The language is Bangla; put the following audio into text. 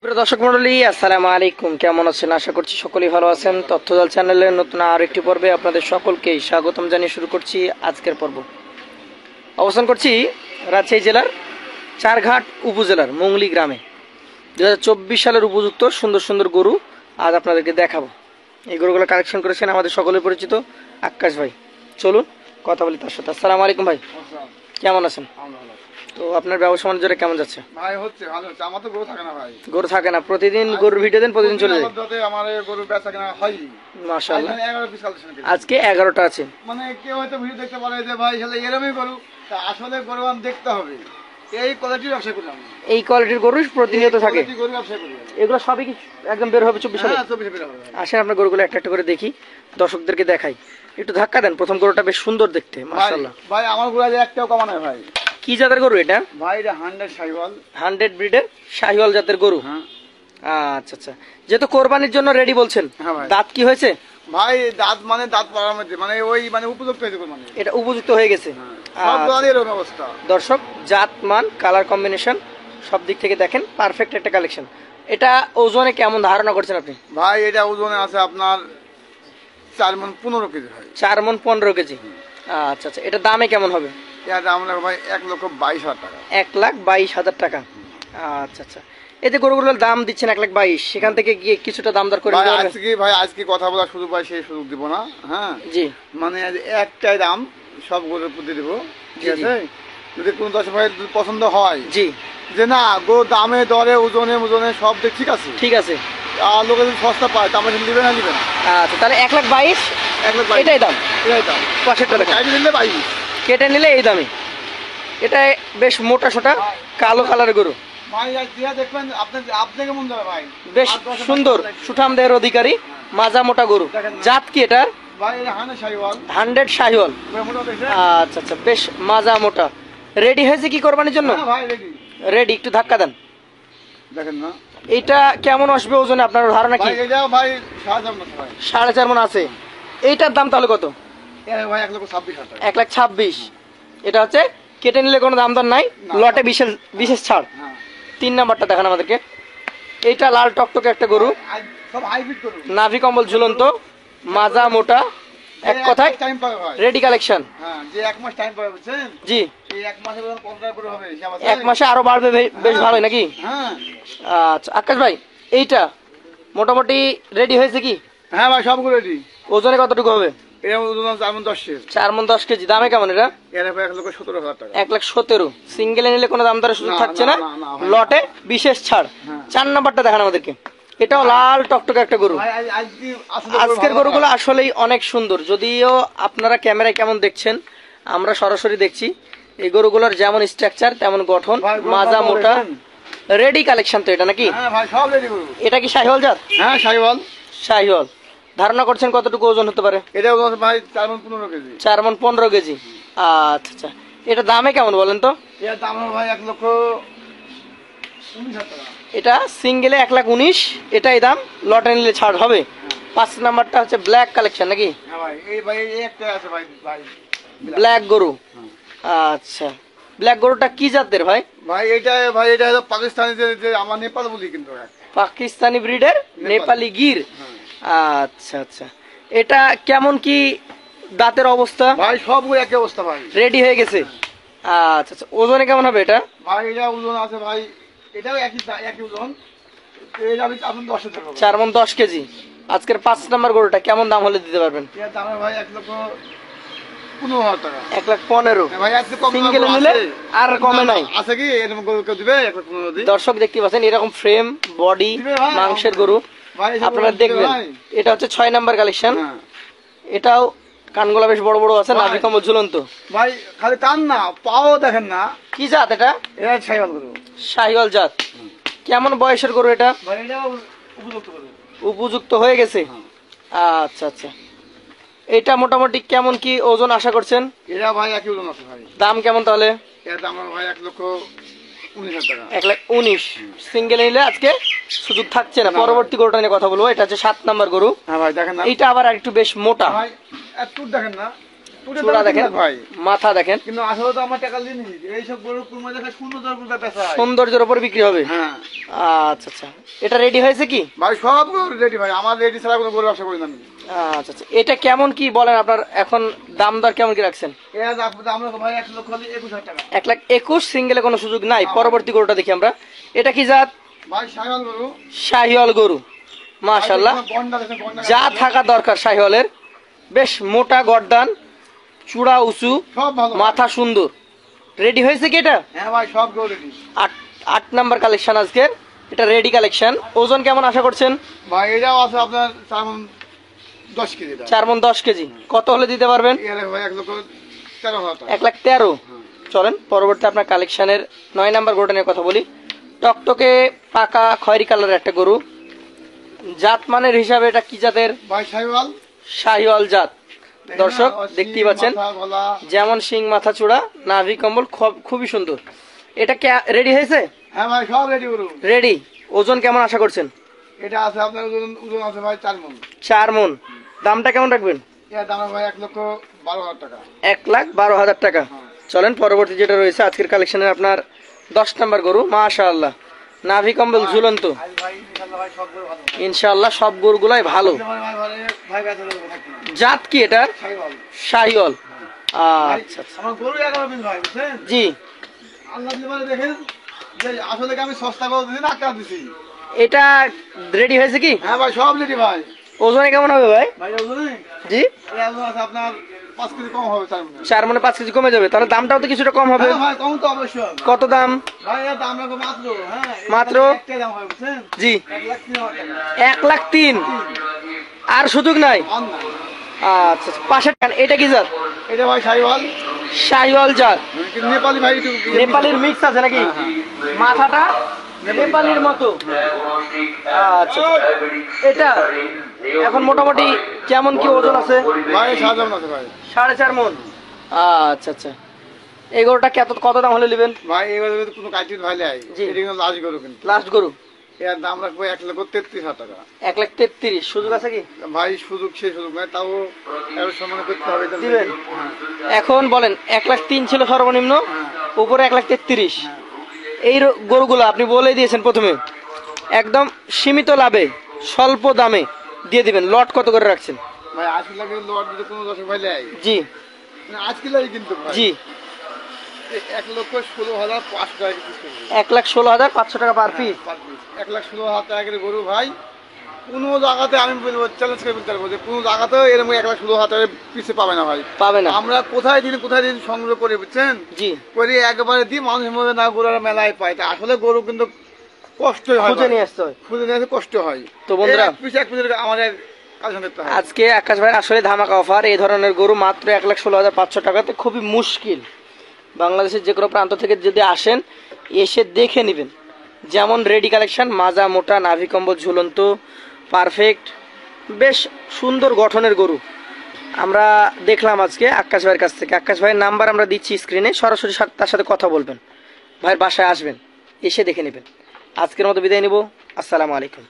প্রিয় দর্শক মণ্ডলী, আসসালামু আলাইকুম। কেমন আছেন? আশা করছি সকলেই ভালো আছেন। তথ্যজাল চ্যানেলের নতুন আর একটি পর্বে আপনাদের সকলকেই স্বাগতম জানিয়ে শুরু করছি আজকের পর্ব। অবস্থান করছি রাজশাহী জেলার চারঘাট উপজেলার মুংলি গ্রামে। 2024 সালের উপযুক্ত সুন্দর সুন্দর গরু আজ আপনাদেরকে দেখাবো। এই গরুগুলো কালেকশন করেছেন আমাদের সকলের পরিচিত আকাশ ভাই। চলুন কথা বলি তার সাথে। আসসালামু আলাইকুম ভাই, কেমন আছেন? তো আপনার ব্যবসা বাণিজ্যটা কেমন যাচ্ছে? ভাই হচ্ছে ভালো হচ্ছে। আমার তো গরু থাকে না ভাই। গরু থাকে না? প্রতিদিন গরুর ভিডিও দেন, প্রতিদিন চলে যায়? আমার গরু বেচা কেনা হয় মাশাআল্লাহ। 11 পিস কালেকশন করেছি। আজকে 11টা আছে। মানে কেউ হয়তো ভিডিও দেখতে পারে যে ভাই আসলে এরকমই গরু, তা আসলে গরু আমি দেখতে হবে। এই কোয়ালিটির ব্যবসা করি আমি। এই কোয়ালিটির গরু প্রতিনিয়ত থাকে। এই গরু ব্যবসা করি। এগুলো সবই কি একদম বের হবে 24 সালে? হ্যাঁ 24 বের হবে। আসেন আপনার গরুগুলো একটা একটা করে দেখি, দর্শকদেরকে দেখাই। একটু ধাক্কা দেন। প্রথম গরুটা বেশ সুন্দর দেখতে, মাশাআল্লাহ। ভাই আমার গরু আজ একটাও কমা নাই ভাই। কি জাতের গরু এটা? ভাই এটা 100 শাহিওয়াল। 100 ব্রিডের শাহিওয়াল জাতের গরু। হ্যাঁ আচ্ছা আচ্ছা। যেহেতু কোরবানির জন্য রেডি বলছেন, হ্যাঁ ভাই। দাঁত কি হয়েছে? ভাই দাঁত মানে দাঁত পাড়ার মধ্যে মানে ওই মানে উপযুক্ত হয়েছে মানে। এটা উপযুক্ত হয়ে গেছে। সব দলের এরকম অবস্থা। দর্শক, জাত মান কালার কম্বিনেশন সব দিক থেকে দেখেন পারফেক্ট একটা কালেকশন। এটা ওজনে কেমন ধারণা করছেন আপনি? ভাই এটা ওজনে আছে আপনার 4 মণ 15 কেজি ভাই। 4 মণ 15 কেজি। আচ্ছা আচ্ছা। এটা দামে কেমন হবে? এর দাম লাগবে ভাই 1,22,000 টাকা। 1,22,000 টাকা। আচ্ছা আচ্ছা। এই যে গরুগুলোর দাম দিচ্ছেন 1,22,000, সেখান থেকে গিয়ে কিছুটা দাম দর করে ভাই নিতে পারবেন? আজকে কথা বলার সুযোগ পাই, সেই সুযোগ দিব না। হ্যাঁ জি। মানে একটাই দাম সব গরুর প্রতি দিব, ঠিক জি, জি। আছে? যদি কোনো দর্শক ভাই যদি পছন্দ হয় জি, যে না গরু দামে দরে ওজনে সব দিক ঠিক আছে, ঠিক আছে। আর লোকে যদি সস্তা পায় তা আমরা নিবে না নিবে না। আচ্ছা, তাহলে 1,22,000 1,22,000 এটাই দাম। এটাই দাম। পাশেরটা দেখেন, কাইটে নিলে 22। কেটে নিলে এই দামে। এটা বেশ মোটা সোটা কালো কালারের গরু, ভাই আজ দিয়া দেখবেন আপনি কেমন যাবে ভাই? বেশ সুন্দর সুঠাম দেহের অধিকারী, মাজা মোটা গরু। জাত কি এটার? ভাই এটা 100 শাহিওয়াল। 100 শাহিওয়াল। মোটা দেখে। আচ্ছা আচ্ছা, বেশ মাজা মোটা। রেডি হয়েছে কি কোরবানির জন্য? হ্যাঁ ভাই রেডি। রেডি। একটু ধাক্কা দেন। দেখেন না এইটা কেমন আসবে ওজনে, আপনার ধারণা কি? ভাই এটা ভাই 7,000 না ভাই। 4.5 মণ আছে। এইটার দাম তাহলে কত? এর ভাই 1,26,000 টাকা। 1,26,000। এটা হচ্ছে কেটে নিলে কোনো দাম দর নাই, লটে বিশেষ বিশেষ ছাড়। হ্যাঁ 3 নাম্বারটা দেখান আমাদেরকে। এইটা লাল টকটকে একটা গরু, সব হাইব্রিড করুন। নাভি কম্বল ঝুলন্ত, মাজা মোটা, এক কথায় টাইম পাবে ভাই। Ready collection. হ্যাঁ যে 1 মাস টাইম পাবে বুঝছেন? জি। এই 1 মাসে বলুন 15 করে হবে হিসাব আছে। 1 মাসে আরো বাড়বে, বেশ ভালো নাকি? হ্যাঁ আচ্ছা আকাশ ভাই, এইটা মোটামুটি রেডি হয়েছে কি? হ্যাঁ ভাই সবগুলো রেডি। ওজনে কতটুকু হবে? এর ওজন আছে 10 4 মণ 10 কেজি। দামে কেমন এটা? এর ভাই 1,17,000 টাকা। 1,17,000। সিঙ্গেলে নিলে কোনো দাম দরের সুযোগ না, থাকছে না, না, না, না ভাই। লটে বিশেষ ছাড়। হ্যাঁ। 4 নাম্বারটা দেখান আমাদেরকে। এটাও লাল টকটকে একটা গরু। ভাই আজকে আজকের গরুগুলো আসলেই অনেক সুন্দর, যদিও আপনারা ক্যামেরায় কেমন দেখছেন, আমরা সরাসরি দেখছি। এই গরুগুলোর যেমন স্ট্রাকচার তেমন গঠন, মাজা মোটা, রেডি কালেকশন তো এটা নাকি? হ্যাঁ ভাই সব রেডি করুন। এটা কি শাহিওয়াল জাত? হ্যাঁ শাহিওয়াল। শাহিওয়াল। ধারণা করছেন কতটুকু ওজন হতে পারে? এটা ওজন আছে ভাই 4 মণ 15 কেজি। 4 মণ 15 কেজি। আচ্ছা আচ্ছা। এটা দামে কেমন বলেন তো? এর দাম হলো ভাই 1,19,000 টাকা। এটা সিঙ্গেলে 1,19,000, এটাই দাম। লটে নিলে ছাড় হবে। 5 নাম্বারটা হচ্ছে ব্ল্যাক কালেকশন নাকি? হ্যাঁ ভাই এই একটা আছে ভাই ভাই ব্ল্যাক গরু। আচ্ছা, ব্ল্যাক গরুটা কি জাতের ভাই? ভাই এটা হলো পাকিস্তানি যে আমার নেপাল বলি কিন্তু পাকিস্তানি ব্রিডের নেপালি গির। আচ্ছা আচ্ছা। এটা কেমন কি দাঁতের অবস্থা? ভাই সবগুলো একই অবস্থা ভাই। রেডি হয়ে গেছে। আচ্ছা আচ্ছা। ওজনে কেমন হবে এটা? ভাই এটা ওজন আছে ভাই, এটাও একই ওজন। এটা আমি আপনি 10 টাকা। 4 মণ 10 কেজি। আজকের 5 নাম্বার গরুটা কেমন দাম হলে দিতে পারবেন? এর দাম ভাই 1,15,000 টাকা। 1,15,000। ভাই আজকে কম সিঙ্গেল নিলে আর কমে নাই। আছে কি এরকম গরু কেউ দিবে 1,15,000 দি? দর্শক দেখতে পাচ্ছেন এরকম ফ্রেম বডি দিবে ভাই। মাংসের গরু ভাই এসব আপনারা দিবে দেখবেন। ভাই। এটা হচ্ছে 6 নাম্বার কালেকশন। হ্যাঁ। এটাও কানগুলা বেশ বড় বড় আছে, ভাই। নাভি কম্বল ঝুলন্ত। ভাই খালি কান না পাও দেখেন না। কি জাত এটা? এটা শাহিওয়াল গরু। শাহিওয়াল জাত। কেমন বয়সের গরু এটা? ভাই এটা উপযুক্ত গরু। উপযুক্ত হয়ে গেছে। আচ্ছা আচ্ছা। এটা মোটামুটি কেমন কি ওজন আশা করছেন? এটা ভাই একই ওজন আছে ভাই। দাম কেমন তাহলে? এর দাম ভাই 1,19,000 টাকা। 1,19,000। সিঙ্গেল নিলে আজকে সুযোগ থাকছে না। না। পরবর্তী গরুটা নিয়ে কথা বলবো। এটা হচ্ছে 7 নাম্বার গরু। হ্যাঁ ভাই দেখেন না। এইটা আবার একটু বেশ মোটা। ভাই একটু দেখেন না। চূড়া দেখেন, ভাই মাথা দেখেন, কিন্তু আসলে তো আমার টাকা দিয়ে নিই এইসব গরু কুরমা দেখা সুন্দর গরু বেচা হয়। সৌন্দর্যের উপর বিক্রি হবে। হ্যাঁ আচ্ছা আচ্ছা, এটা রেডি হয়েছে কি? ভাই সব গরু রেডি ভাই, আমার রেডি ছাড়া কোনো গরু ব্যবসা করি না আমি। আচ্ছা আচ্ছা, এটা কেমন কি বলেন আপনার এখন দাম দর কেমন কি রাখছেন? আমরা ভাই 1,21,000 টাকা। 1,21,000 সিঙ্গেলে কোনো সুযোগ নাই। পরবর্তী গরুটা দেখি আমরা, এটা কি জাত? ভাই শাহিওয়াল গরু, শাহিওয়াল গরু, মাশাআল্লাহ, গন্ডা দেখেন, গন্ডা যা থাকা দরকার শাহিওয়ালের। বেশ মোটা গর্দান, চূড়া উঁচু, সব ভালো। মাথা সুন্দর। রেডি হয়েছে কি এটা? হ্যাঁ ভাই সব গরু রেডি। 8 নাম্বার কালেকশন আজকের, এটা রেডি কালেকশন। ওজন কেমন আশা করছেন? ভাই এটাও আছে আপনার 10 কেজি। 4 মণ 10 কেজি। কত হলে দিতে পারবেন? ভাই 1,13,000 টাকা। 1,13,000। চলেন পরবর্তী আপনার কালেকশনের 9 নাম্বার গরুটা নিয়ে কথা বলি। টকটকে পাকা খয়েরি কালারের একটা গরু। জাত মানের হিসাবে এটা কি জাতের? ভাই শাহিওয়াল। শাহিওয়াল জাত। দর্শক দেখতেই পাচ্ছেন, যেমন শিং, মাথা, চূড়া, নাভি কম্বল খুবই সুন্দর। এটা রেডি হয়েছে? হ্যাঁ ভাই সব রেডি গরু। রেডি। ওজন কেমন আশা করছেন? এটা আছে আপনার ওজন আছে ভাই 4 মণ। 4 মণ। দামটা কেমন রাখবেন? এর দাম ভাই 1,12,000 টাকা। 1,12,000 টাকা। চলেন পরবর্তী যেটা রয়েছে আজকের কালেকশনের আপনার 10 নাম্বার গরু। মাশাআল্লাহ, নাভি কম্বল ঝুলন্ত। ভাই ইনশাআল্লাহ ভাই সব গরু ভালো। ইনশাআল্লাহ সব গরুগুলাই ভালো। ভাই বেচা দেবো নাকি? জাত কি এটা? শাহিওয়াল। শাহিওয়াল। আচ্ছা আচ্ছা, আমার গরু 11 পিস ভাই, বুঝছেন? জি। আল্লাহ দিবারে দেখেন যে আসলে কি আমি সস্তা করে দিছি না টাকা দিছি। এটা রেডি হয়েছে কি? হ্যাঁ ভাই সব রেডি ভাই। ওজনে কেমন হবে ভাই? ভাই ওজনে জি, এর ওজন আছে আপনার 5 কেজি কম হবে 4 মণ। 4 মণে 5 কেজি কমে যাবে, তাহলে দামটাও তো কিছুটা কম হবে। হ্যাঁ ভাই কম তো অবশ্যই। কত দাম? ভাই এর দাম রাখো মাত্র, হ্যাঁ মাত্র? একটাই দাম হয়, বুঝছেন? জি, 1,03,000 টাকা। 1,03,000। আর সুযোগ নাই? অন না। আচ্ছা আচ্ছা, পাশে এটা কি জাত? এটা ভাই শাহিওয়াল। শাহিওয়াল জাত। কিন্তু নেপালি ভাই একটু নেপালির মিক্স আছে নাকি? মাথাটা নেপালির মতো। আচ্ছা, এটা এখন মোটামুটি কেমন কি ওজন আছে? ভাই সাজাম আছে ভাই 4.5 মণ। আচ্ছা আচ্ছা, এই গরুটা কত দাম হলে নেবেন? ভাই এবারে যদি কোনো কাটির ভাই লাই জি। এটা কিন্তু লাস্ট গরু কিন্তু লাস্ট গরু এর দাম রাখবো 1,33,000 টাকা। 1,33,000। সুযোগ আছে কি? ভাই সুযোগ সেই সুযোগ নাই, তাও এর সম্মান করতে হবে এটা। দিবেন? হ্যাঁ। এখন বলেন, 1,03,000 ছিল সর্বনিম্ন, উপরে 1,33,000। এই গরুগুলো আপনি বলে দিয়েছেন প্রথমে, একদম সীমিত লাভে স্বল্প দামে দিয়ে দিবেন। লট কত করে রাখছেন? ভাই আজকে লাগে লট যদি কোনো দশ ভাই লাই জি আজকে লাগে কিন্তু ভাই জি, 1,16,500 টাকা পিস করবে। 1,16,500 টাকা পার পিস। 1,16,000 টাকা করে গরু ভাই কোনো জায়গাতে আমি বলবো, চ্যালেঞ্জ করে বলতে পারবো যে কোনো জায়গাতে এরকম 1,16,000 টাকা পিসে পাবে না ভাই, পাবে না। আমরা কোথায় দিন সংগ্রহ করে, বুঝছেন, জি, করে একবারে দিই মানুষের মধ্যে না গরুরা মেলায় পায়। তা আসলে গরু কিন্তু কষ্টই হয়, খুঁজে নিয়ে আসতে হয়। খুঁজে নিয়ে আসতে কষ্ট হয়। তো বন্ধুরা, এক পিস আমাদের কালেকশন করতে হয়। আজকে আকাশ ভাই আসলে ধামাকা অফার। এই ধরনের গরু মাত্র 1,16,500 টাকাতে খুবই মুশকিল। বাংলাদেশের যে কোনো প্রান্ত থেকে যদি আসেন, এসে দেখে নেবেন। যেমন রেডি কালেকশন, মাজা মোটা, নাভি কম্বল ঝুলন্ত, পারফেক্ট, বেশ সুন্দর গঠনের গরু আমরা দেখলাম আজকে আকাশ ভাইয়ের কাছ থেকে। আকাশ ভাইয়ের নাম্বার আমরা দিচ্ছি স্ক্রিনে, সরাসরি তার সাথে কথা বলবেন, ভাইয়ের বাসায় আসবেন, এসে দেখে নেবেন। আজকের মতো বিদায় নেব। আসসালামু আলাইকুম।